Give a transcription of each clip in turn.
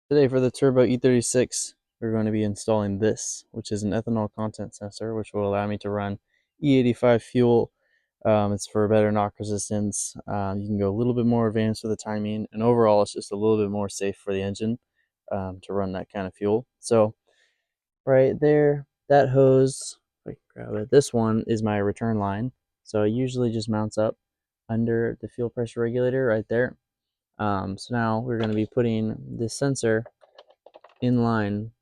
Today for the Turbo E36, we're going to be installing this, which is an ethanol content sensor, which will allow me to run E85 fuel. It's for better knock resistance. You can go a little bit more advanced with the timing, and overall, it's just a little bit more safe for the engine to run that kind of fuel. So, right there, that hose, if I can grab it, this one is my return line. So, it usually just mounts up under the fuel pressure regulator right there. So now we're going to be putting this sensor in line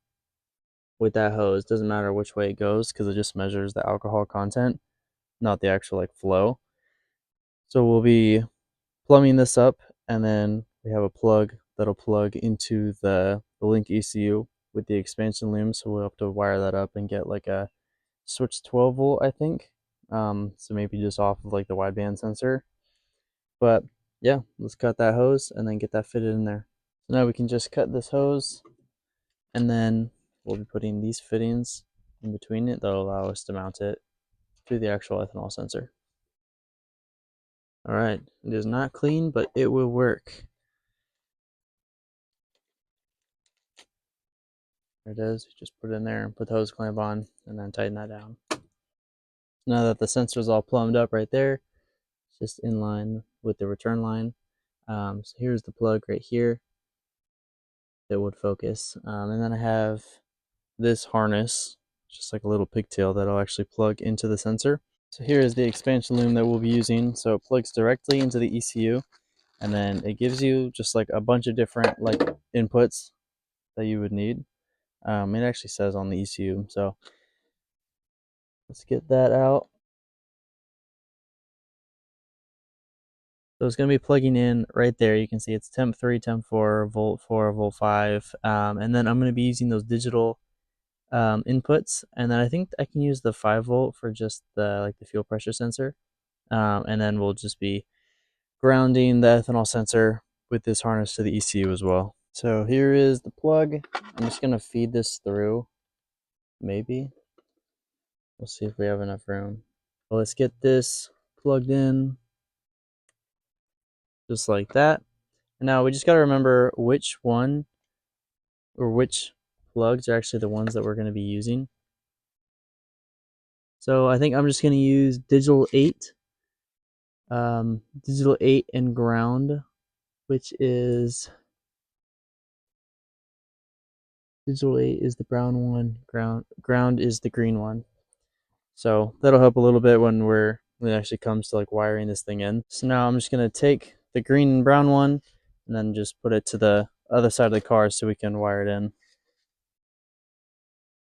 with that hose. Doesn't matter which way it goes because it just measures the alcohol content, not the actual like flow. So we'll be plumbing this up, and then we have a plug that'll plug into the link ECU with the expansion loom. So we'll have to wire that up and get like a switch 12 volt, I think. So maybe just off of like the wideband sensor. But yeah, let's cut that hose and then get that fitted in there. So now we can just cut this hose, and then we'll be putting these fittings in between it that'll allow us to mount it to the actual ethanol sensor. All right, it is not clean, but it will work. There it is. Just put it in there and put the hose clamp on, and then tighten that down. Now that the sensor is all plumbed up right there, it's just in line with the return line. So here's the plug right here that would focus. And then I have this harness, just like a little pigtail that'll actually plug into the sensor. So here is the expansion loom that we'll be using. So it plugs directly into the ECU, and then it gives you just like a bunch of different like inputs that you would need. It actually says on the ECU, so let's get that out. So it's going to be plugging in right there. You can see it's temp 3, temp 4, volt 4, volt 5. And then I'm going to be using those digital inputs. And then I think I can use the 5 volt for just the fuel pressure sensor. And then we'll just be grounding the ethanol sensor with this harness to the ECU as well. So here is the plug. I'm just going to feed this through, maybe. We'll see if we have enough room. Well, let's get this plugged in just like that. And now we just got to remember which one or which plugs are actually the ones that we're going to be using. So I think I'm just going to use digital 8, digital 8 and ground, which is digital 8 is the brown one, ground is the green one. So that'll help a little bit when it actually comes to like wiring this thing in. So now I'm just going to take the green and brown one and then just put it to the other side of the car so we can wire it in.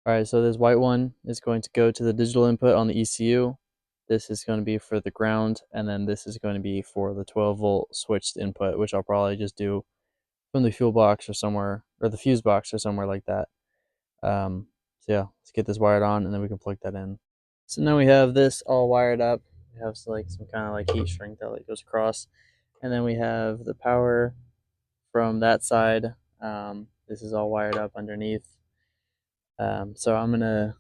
All right, so this white one is going to go to the digital input on the ECU. This is going to be for the ground, and then this is going to be for the 12 volt switched input, which I'll probably just do from the fuel box or somewhere, or the fuse box or somewhere like that. So yeah, let's get this wired on, and then we can plug that in. So now we have this all wired up. We have like some kind of like heat shrink that like goes across, and then we have the power from that side. This is all wired up underneath. So I'm gonna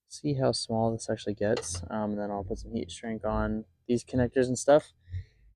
see how small this actually gets, and then I'll put some heat shrink on these connectors and stuff,